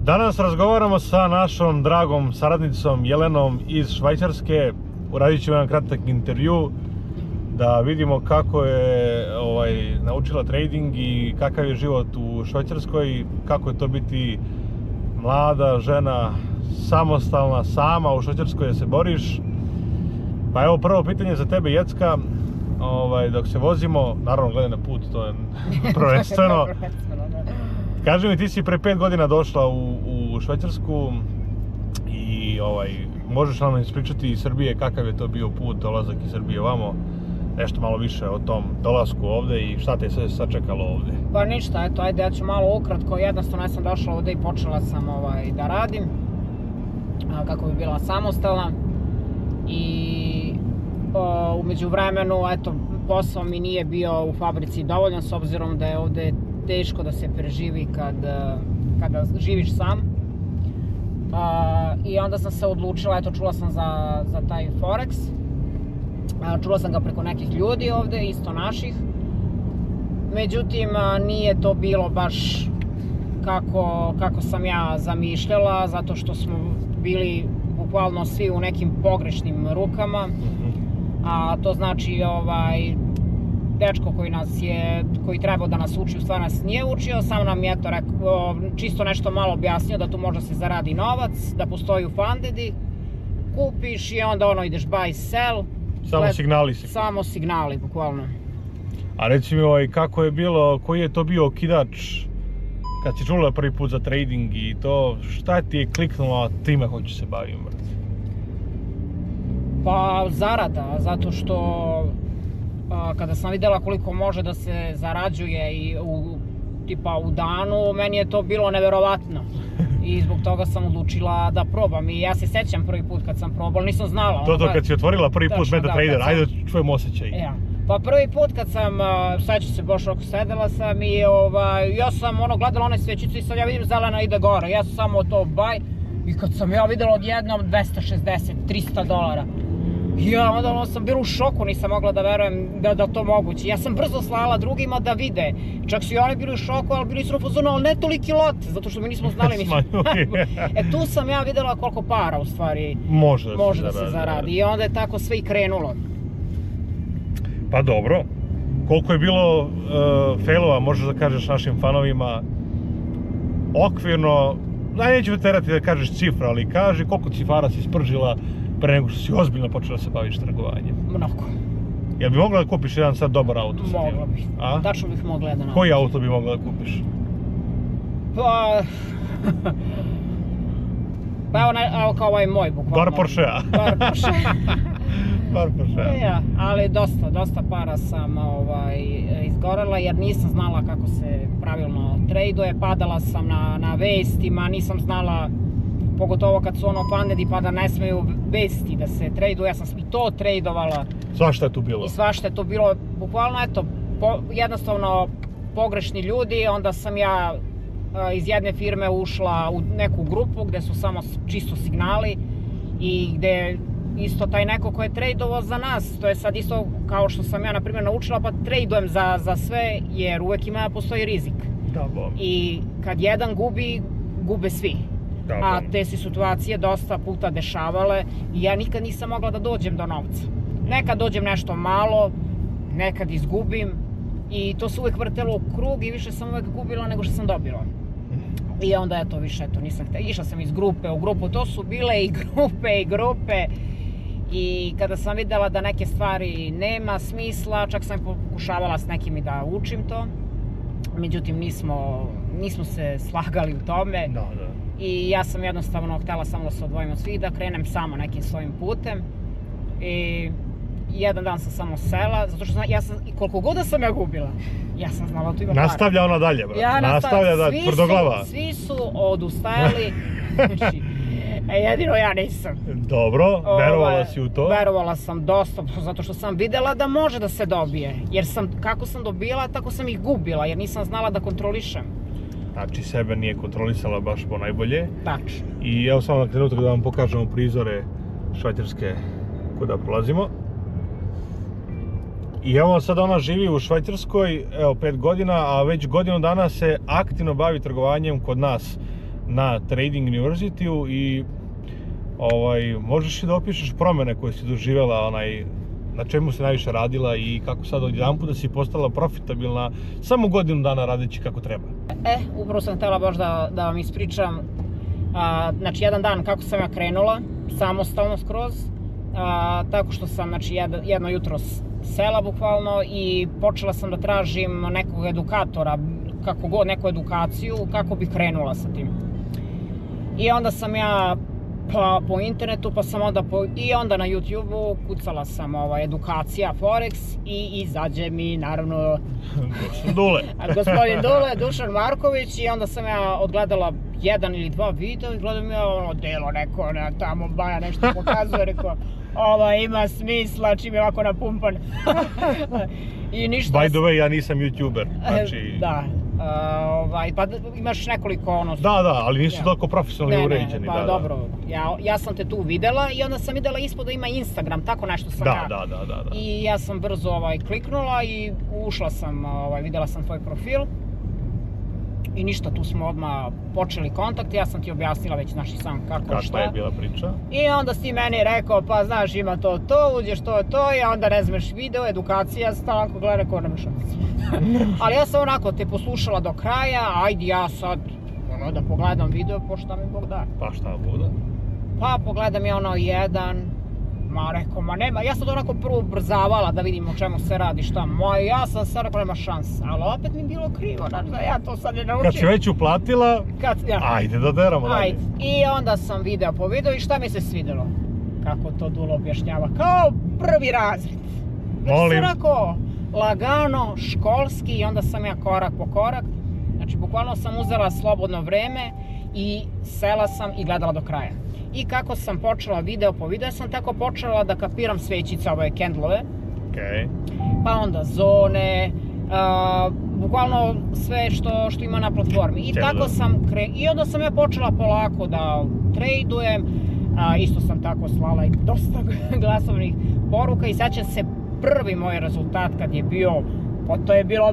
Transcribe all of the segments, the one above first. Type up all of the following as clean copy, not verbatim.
Danas razgovaramo sa našom dragom saradnicom Jelenom iz Švajcarske. Uradit ćemo jedan kratak intervju da vidimo kako je naučila trading i kakav je život u Švajcarskoj, kako je to biti mlada žena, samostalna, sama u Švajcarskoj da se boriš. Pa evo prvo pitanje za tebe, Jecka, dok se vozimo, naravno gledaj na put, to je prvenstveno. Kaži mi, ti si pre 5 godina došla u Švajcarsku i možeš nam ispričati iz Srbije kakav je to bio put, dolazak iz Srbije vamo, nešto malo više o tom dolasku ovde i šta te sve sačekalo ovde? Pa ništa, eto, ajde, ja ću malo ukratko, jednostavno ja sam došla ovde i počela sam da radim, kako bi bila samostalna i u međuvremenu, eto, posao mi nije bio u fabrici dovoljan s obzirom da je ovde teško da se preživi kada živiš sam. I onda sam se odlučila, eto, čula sam za taj Forex. Čula sam ga preko nekih ljudi ovde, isto naših. Međutim, nije to bilo baš kako sam ja zamišljala, zato što smo bili bukvalno svi u nekim pogrešnim rukama. A to znači dečko koji trebao da nas uči, u stvari nas nije učio, samo nam je čisto nešto malo objasnio da tu može se zaradi novac, da postoji u Fundedi, kupiš i onda ideš buy, sell. Samo signali se. Samo signali, bukvalno. A reci mi, kako je bilo, koji je to bio okidač kad si čula prvi put za trading i to, šta ti je kliknulo, time hoću se bavim? Pa zarada, zato što kada sam videla koliko može da se zarađuje i u danu, meni je to bilo neverovatno. I zbog toga sam odlučila da probam. I ja se sećam prvi put kad sam probala, nisam znala. To kad si otvorila prvi put MetaTrader, ajde da čujem osjećaj. Pa prvi put kad sam, sećam se baš ako sedela sam i ja sam gledala one svećice i sad ja vidim zelena ide gore. Ja sam samo to buy i kad sam ja videla odjednom $260-300. Ja onda sam bila u šoku, nisam mogla da verujem da to moguće. Ja sam brzo slala drugima da vide. Čak su i oni bili u šoku, ali bili su u fazonu, ali ne toliki lot, zato što mi nismo znali. Tu sam ja videla koliko para u stvari može da se zaradi. I onda je tako sve i krenulo. Pa dobro. Koliko je bilo failova, možeš da kažeš našim fanovima, okvirno, neću me terati da kažeš cifra, ali kaži koliko cifara si spržila pre nego što si ozbiljno počela da se baviš trgovanjem? Mnogo. Jel bi mogla da kupiš jedan sad dobar auto? Mogla bih. Tačno bih mogla jedan auto. Koji auto bi mogla da kupiš? Pa evo kao ovaj moj, bukvalno. Bar Porschea. Bar Porschea. Bar Porschea. Ali dosta para sam izgorela jer nisam znala kako se pravilno traduje. Padala sam na vestima, nisam znala, pogotovo kad su Fundedi pa da ne smeju vesti da se traduje, ja sam i to tradovala. Svašta je tu bilo. I svašta je to bilo, bukvalno eto, jednostavno pogrešni ljudi, onda sam ja iz jedne firme ušla u neku grupu gde su samo čisto signali i gde isto taj neko ko je tradovao za nas, to je sad isto kao što sam ja na primjer naučila, pa tradujem za sve jer uvek postoji rizik. I kad jedan gubi, gube svi. A te se situacije dosta puta dešavale i ja nikad nisam mogla da dođem do novca. Nekad dođem nešto malo, nekad izgubim i to se uvek vrtelo u krug i više sam uvek gubila nego što sam dobila. I onda više nisam htela. Išla sam iz grupe u grupu, to su bile i grupe i kada sam videla da neke stvari nema smisla, čak sam pokušavala s nekim i da učim to. Međutim, nismo se slagali u tome. I ja sam jednostavno htela samo da se odvojim od svih, da krenem sama nekim svojim putem. I jedan dan sam samo sela, zato što koliko god da sam ja gubila, ja sam znala da tu ima para. Nastavlja ona dalje, brate. Nastavlja da tvrdoglava. Svi su odustajali, jedino ja nisam. Dobro, verovala si u to? Verovala sam dosta, zato što sam videla da može da se dobije. Jer kako sam dobila, tako sam ih gubila, jer nisam znala da kontrolišem. Znači sebe nije kontrolisala baš po najbolje. Tačno. I evo samo na trenutak da vam pokažemo prizore Švajcarske kuda prolazimo. I evo sad ona živi u Švajcarskoj, evo 5 godina, a već godinu dana se aktivno bavi trgovanjem kod nas na Trading University-u i možeš li da opišeš promjene koje si doživjela, na čemu se najviše radila i kako sad odjedanput da si postala profitabilna samo godinu dana radeći kako treba? Upravo sam htjela baš da vam ispričam. Znači, jedan dan kako sam ja krenula, samostalno skroz, tako što sam, znači, jedno jutro sela bukvalno i počela sam da tražim nekog edukatora, kako god, neku edukaciju, kako bi krenula sa tim. I onda sam ja po internetu, pa sam onda na YouTube-u kucala sam edukacija Forex i izađe mi naravno gospodin Dule, Dušan Marković, i onda sam ja odgledala jedan ili dva videa i gledam ja delo neko, tamo Baja nešto pokazuje, rekao ima smisla čim je ovako napumpan. I ništa. By the way, ja nisam YouTuber, znači... Da. Pa imaš nekoliko Da, ali nisu toliko profesionalni uređeni. Pa dobro, ja sam te tu videla i onda sam videla ispod da ima Instagram, tako nešto sam ja. Da. I ja sam brzo kliknula i ušla sam, videla sam tvoj profil. I ništa, tu smo odmah počeli kontakt, ja sam ti objasnila već, znaš i sam kako šta. Kakva je bila priča? I onda si meni rekao, pa znaš ima to, uđeš to i onda ne znaš video, edukacija, stanko, gledaj ko nema šanse. Ali ja sam onako te poslušala do kraja, ajde ja sad da pogledam video, pošto mi Bog da. Pa šta Bog da? Pa pogledam ja jedan, rekao, nema, ja sam onako prvo brzavala da vidim o čemu se radi, šta, ja sam sad rekao nema šanse, ali opet mi je bilo krivo, znači da ja to sad ne naučim. Kad si već uplatila, ajde da deramo dalje. I onda sam video po video i šta mi se svidjelo, kako to Dulo objašnjava, kao prvi razred. Molim. Znači rekao, lagano, školski, i onda sam ja korak po korak, znači bukvalno sam uzela slobodno vreme i sela sam i gledala do kraja. I kako sam počela video po video, sam tako počela da kapiram svećice, ove kendlove. Pa onda zone, bukvalno sve što ima na platformi. I tako sam i onda sam ja počela polako da tradujem, isto sam tako slala i dosta glasovnih poruka i sećam se prvi moj rezultat kad je bio, pa to je bilo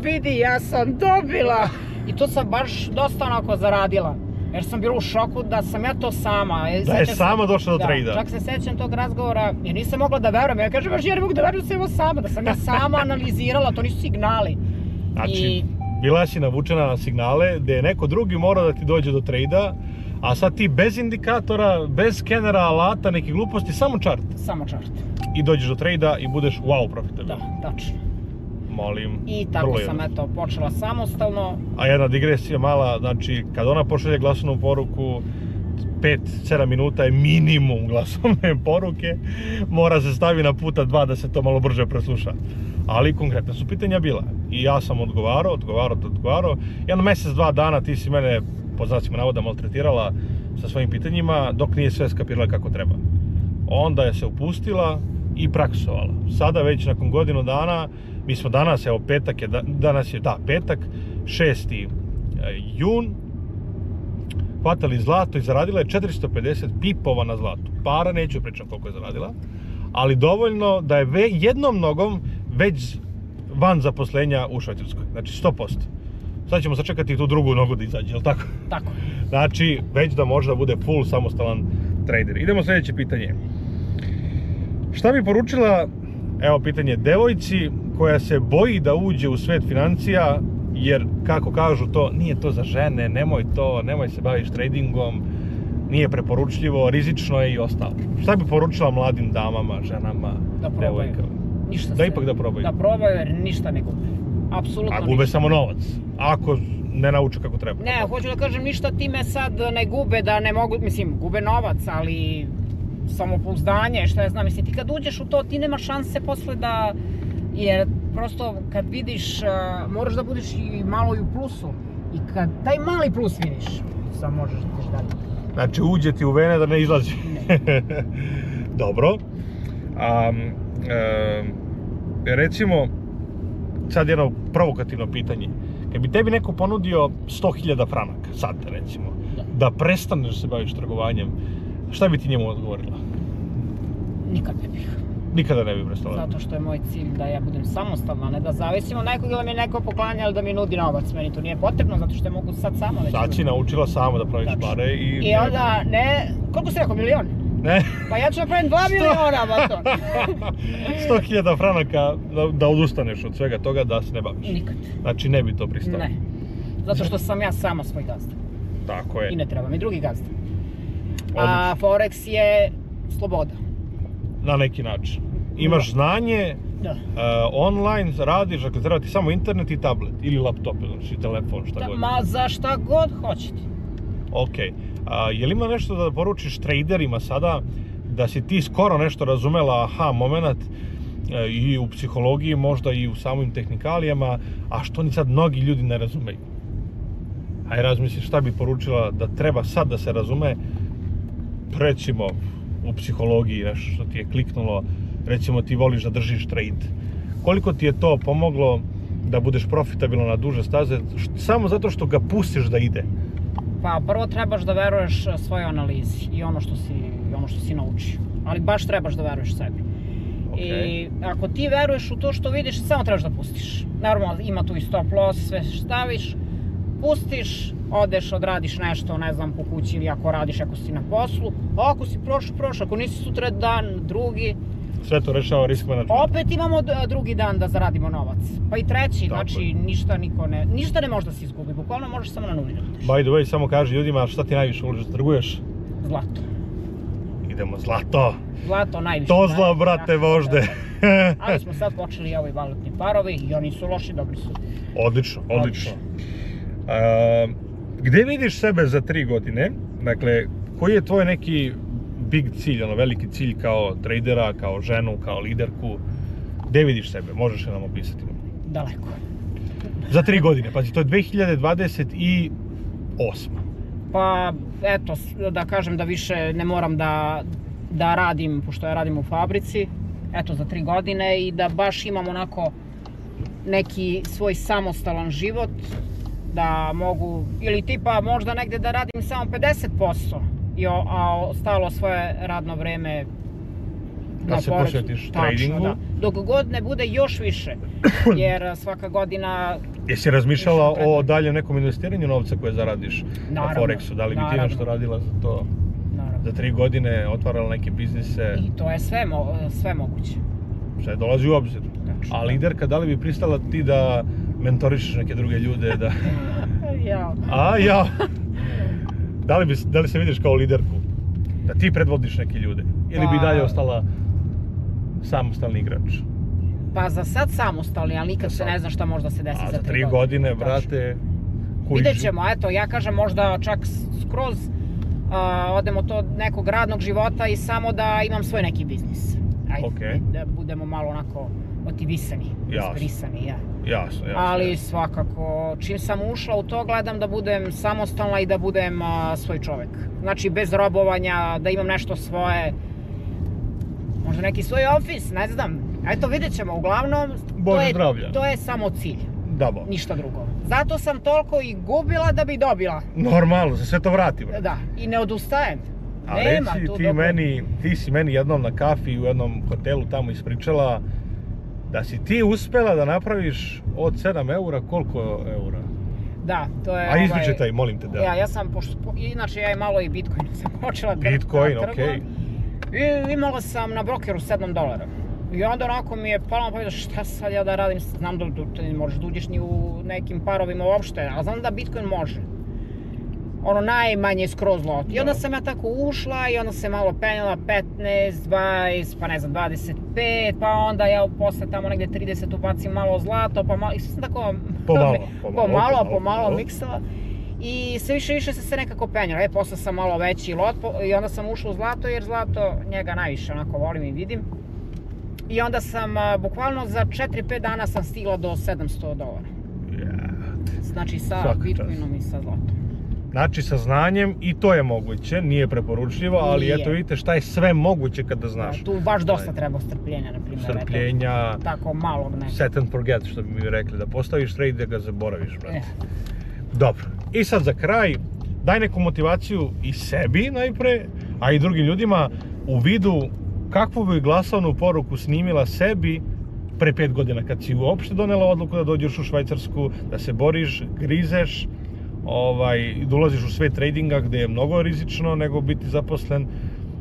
vidi, ja sam dobila. I to sam baš dosta onako zaradila. Jer sam bila u šoku da sam ja to sama. Da je sama došla do trejda. Čak se sećam tog razgovora, jer nisam mogla da verujem. Ja kažem, ja ne mogu da verujem da sam evo sama, da sam ja sama analizirala, to nisu signali. Znači, bila si navučena na signale gde je neko drugi morao da ti dođe do trejda, a sad ti bez indikatora, bez skenera, alata, nekih gluposti, samo čart. Samo čart. I dođeš do trejda i budeš wow profitabilan. Da, tačno. Molim. I tako sam počela samostalno. A jedna digresija mala, znači kad ona pošalje glasovnu poruku, 5-7 minuta je minimum glasovne poruke, mora se stavi na puta 2 da se to malo brže presluša. Ali konkretna su pitanja bila i ja sam odgovarao. Jedno mjesec, 2 dana ti si mene, po znacima navoda, maltretirala sa svojim pitanjima dok nije sve skapirala kako treba. Onda je se upustila i praksovala. Sada već nakon godinu dana, mi smo danas, evo petak, petak, 6. jun, hvatali zlato i zaradila je 450 pipova na zlatu. Para neću pričati koliko je zaradila, ali dovoljno da je jednom nogom već van zaposlenja u Švajcarskoj. Znači 100%. Sad ćemo sačekati tu drugu nogu da izađe, jel tako? Tako. Znači, već da može da bude full samostalan trader. Idemo sljedeće pitanje. Šta bi poručila, evo pitanje, devojci koja se boji da uđe u svet financija, jer kako kažu to, nije to za žene, nemoj se baviš tradingom, nije preporučljivo, rizično je i ostalo. Šta bi poručila mladim damama, ženama, devojkama? Da ipak da probaju. Da probaju jer ništa ne gube. Apsolutno ništa. A gube samo novac, ako ne nauče kako treba. Ne, hoću da kažem, ništa time sad ne gube, da ne mogu, mislim, gube novac, ali samopouzdanje, šta ja znam, mislim, ti kad uđeš u to, ti nema šanse posle da, jer prosto kad vidiš, moraš da budeš i malo i u plusu, i kad taj mali plus vidiš, sam možeš da ideš dalje. Znači, uđe ti u vene da ne izlazi. Ne. Dobro. Recimo, sad jedno provokativno pitanje. Kad bi tebi neko ponudio 100.000 franaka, sad recimo, da prestaneš se baviš trgovanjem, šta bi ti njemu odgovorila? Nikad ne bih. Nikada ne bi prestala. Zato što je moj cilj da ja budem samostalna, a ne da zavisim od nekog ili mi je neko poklanja ili da mi nudi novac. Meni to nije potrebno, zato što je mogu sad sama već. Sad si naučila sama da praviš pare i... I onda, ne, koliko si rekao, milion? Ne. Pa ja ću napravim 2 miliona, bato. 100.000 franaka da odustaneš od svega toga da se ne baviš. Nikad. Znači ne bi to pristala. Ne. Zato što sam ja sama svoj gazda. Tako je. I ne treba mi drugi gazda. Odlično. A Forex je sloboda. Na neki način. Imaš znanje, Da. online radiš, dakle treba ti samo internet i tablet ili laptop, znači telefon, šta god. Ma za šta god hoćete. Ok. Je li ima nešto da poručiš traderima sada, da si ti skoro nešto razumela aha moment i u psihologiji, možda i u samim tehnikalijama, a što ni sad mnogi ljudi ne razumeju? Aj razmisli šta bi poručila da treba sad da se razume, recimo u psihologiji nešto što ti je kliknulo, recimo ti voliš da držiš trade. Koliko ti je to pomoglo da budeš profitabilan na duže staze, samo zato što ga pustiš da ide? Pa prvo trebaš da veruješ svojoj analizi i ono što si naučio. Ali baš trebaš da veruješ sebi. I ako ti veruješ u to što vidiš, samo trebaš da pustiš. Normalno ima tu i stop loss, sve staviš, pustiš, odeš, odradiš nešto, ne znam, po kući ili ako radiš, ako si na poslu. Ako si prošao, ako nisi sutra dan, drugi. Sve to rešava risk management. Opet imamo drugi dan da zaradimo novac. Pa i treći, znači ništa ne može da se izgubi, bukvalno možeš samo na nuli da budeš. By the way, samo kaži ljudima šta ti najviše voliš da trguješ? Zlato. Idemo, zlato! Zlato najviše. To zla, brate, vožde! Ali smo sad počeli ovi valutni parovi i oni su loši, dobri su. Odlično, odlično. Gde vidiš sebe za 3 godine? Dakle, koji je tvoj neki big cilj, ono veliki cilj kao tradera, kao ženu, kao liderku? Gde vidiš sebe? Možeš li nam opisati? Daleko. Za 3 godine, pazi, to je 2028. Pa, eto, da kažem da više ne moram da radim, pošto ja radim u fabrici, eto, za 3 godine i da baš imam onako neki svoj samostalan život, da mogu, ili tipa možda negde da radim samo 50%, a ostalo svoje radno vreme da se posvetiš tradingu. Da. Dok god ne bude još više, jer svaka godina... Jesi razmišljala o daljem nekom investiranju novca koje zaradiš na Forexu? Da li bi ti nešto radila za to? Za 3 godine otvarala neke biznise? I to je sve moguće. Sve dolazi u obzir. A liderka, da li bi pristala ti da mentorišeš neke druge ljude? Ja. A, ja. Da li se vidiš kao liderku? Da ti predvodiš neke ljude? Ili bi dalje ostala samostalni igrač? Pa za sad samostalni, ali nikad se ne zna šta može da se desi za 3 godine. A za 3 godine, brate, vidjet ćemo, eto, ja kažem možda čak skroz odemo to nekog radnog života i samo da imam svoj neki biznis. Ajde, da budemo malo onako motivisani, inspirisani, ja. Jasno. Ali svakako, čim sam ušla u to, gledam da budem samostalna i da budem svoj čovek. Znači, bez robovanja, da imam nešto svoje, možda neki svoj ofis, ne znam. Eto, vidjet ćemo, uglavnom, to je samo cilj. Ništa drugo. Zato sam toliko i gubila da bi dobila. Normalno, za sve to vrati. Da, i ne odustajem. A reci, ti si meni jednom na kafi u jednom hotelu tamo ispričala da si ti uspela da napraviš od 7 eura koliko eura? Da, to je... A izpričaj, molim te da... Ja sam, inače ja i malo i Bitcoin sam počela da trgujem. Bitcoin, okej. I imala sam na brokeru $7. I onda onako mi je palo na pamet šta sad ja da radim, znam da ne možeš da uđeš ni u nekim parovima uopšte, ali znam da Bitcoin može. Ono najmanje skroz lot. I onda sam ja tako ušla i onda se malo penjala 15, 20, pa ne znam 25, pa onda ja posle tamo negde 30 ubacim malo zlato, pa malo, i sve sam tako pomalo miksala. I sve više se nekako penjala. Posle sam malo veći lot i onda sam ušla u zlato jer zlato njega najviše onako volim i vidim. I onda sam, bukvalno za 4-5 dana sam stigla do $700. Znači sa Bitcoinom i sa zlatom. Znači sa znanjem i to je moguće, nije preporučljivo, ali eto vidite šta je sve moguće kada znaš. Tu baš dosta treba strpljenja, na primjer. Strpljenja, tako malog nekog. Set and forget, što bi mi rekli, da postaviš trade da ga zaboraviš, brate. Dobro, i sad za kraj, daj neku motivaciju i sebi najpre, a i drugim ljudima u vidu kakvu bi glasovnu poruku snimila sebi pre 5 godina, kad si uopšte donela odluku da dođeš u Švajcarsku, da se boriš, grizeš, da ulaziš u svet tradinga gde je mnogo rizično nego biti zaposlen,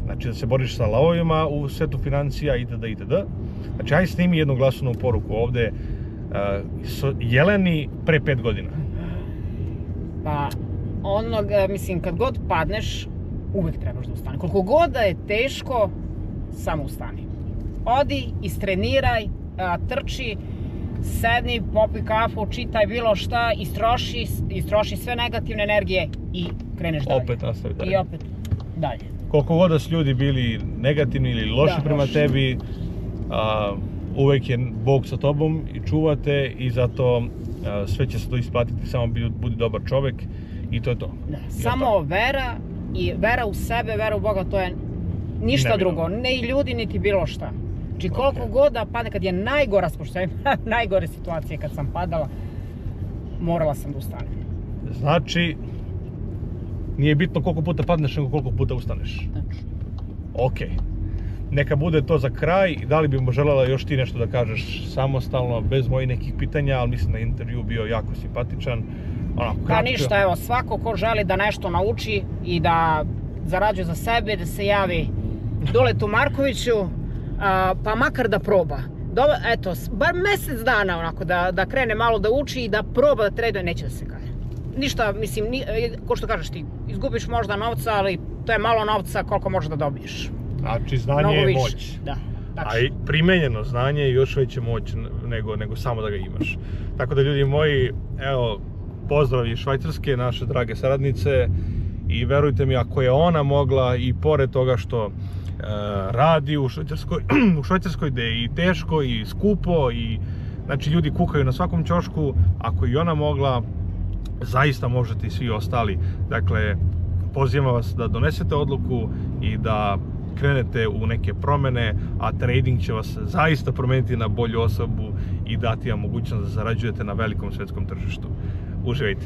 znači da se boriš sa lavovima u svetu financija itd. Znači, aj snimi jednu glasovnu poruku ovde Jeleni pre 5 godina. Pa, mislim, kad god padneš, uvek trebaš da ustane. Koliko god da je teško, samo ustani. Odi, istreniraj, trči, sedni, popij kafu, čitaj bilo šta, istroši sve negativne energije i kreneš dalje. Opet nastavi dalje. I opet dalje. Koliko god da su ljudi bili negativni ili loši prema tebi, uvek je Bog sa tobom i čuvate i zato sve će se to isplatiti, samo budi dobar čovek i to je to. Samo vera i vera u sebe, vera u Boga, to je ništa drugo, ne i ljudi niti bilo šta. Znači koliko god da padne, kad je najgora, pošto je najgore situacije kad sam padala, morala sam da ustanem. Znači, nije bitno koliko puta padneš, nego koliko puta ustaneš. Ok. Neka bude to za kraj. Da li bi mu želela još ti nešto da kažeš samostalno, bez mojih nekih pitanja, ali mislim da je intervju bio jako simpatičan. Pa ništa, evo, svako ko želi da nešto nauči i da zarađuje za sebe, da se javi Duletu Markoviću, pa makar da proba. Eto, bar mesec dana onako, da krene malo da uči i da proba da traduje, neće da se kaje. Ništa, mislim, ko što kažeš ti, izgubiš možda novca, ali to je malo novca koliko možeš da dobiješ. Znači, znanje je moć. Da. A i primenjeno znanje je još veća moć nego samo da ga imaš. Tako da, ljudi moji, evo, pozdrav iz Švajcarske, naše drage saradnice, i verujte mi, ako je ona mogla i pored toga što radi u Švajcarskoj gde je i teško i skupo i znači ljudi kukaju na svakom ćošku, ako i ona mogla, zaista možete i svi ostali. Dakle, pozivam vas da donesete odluku i da krenete u neke promene, a trading će vas zaista promeniti na bolju osobu i dati vam mogućnost da zarađujete na velikom svetskom tržištu. Uživajte!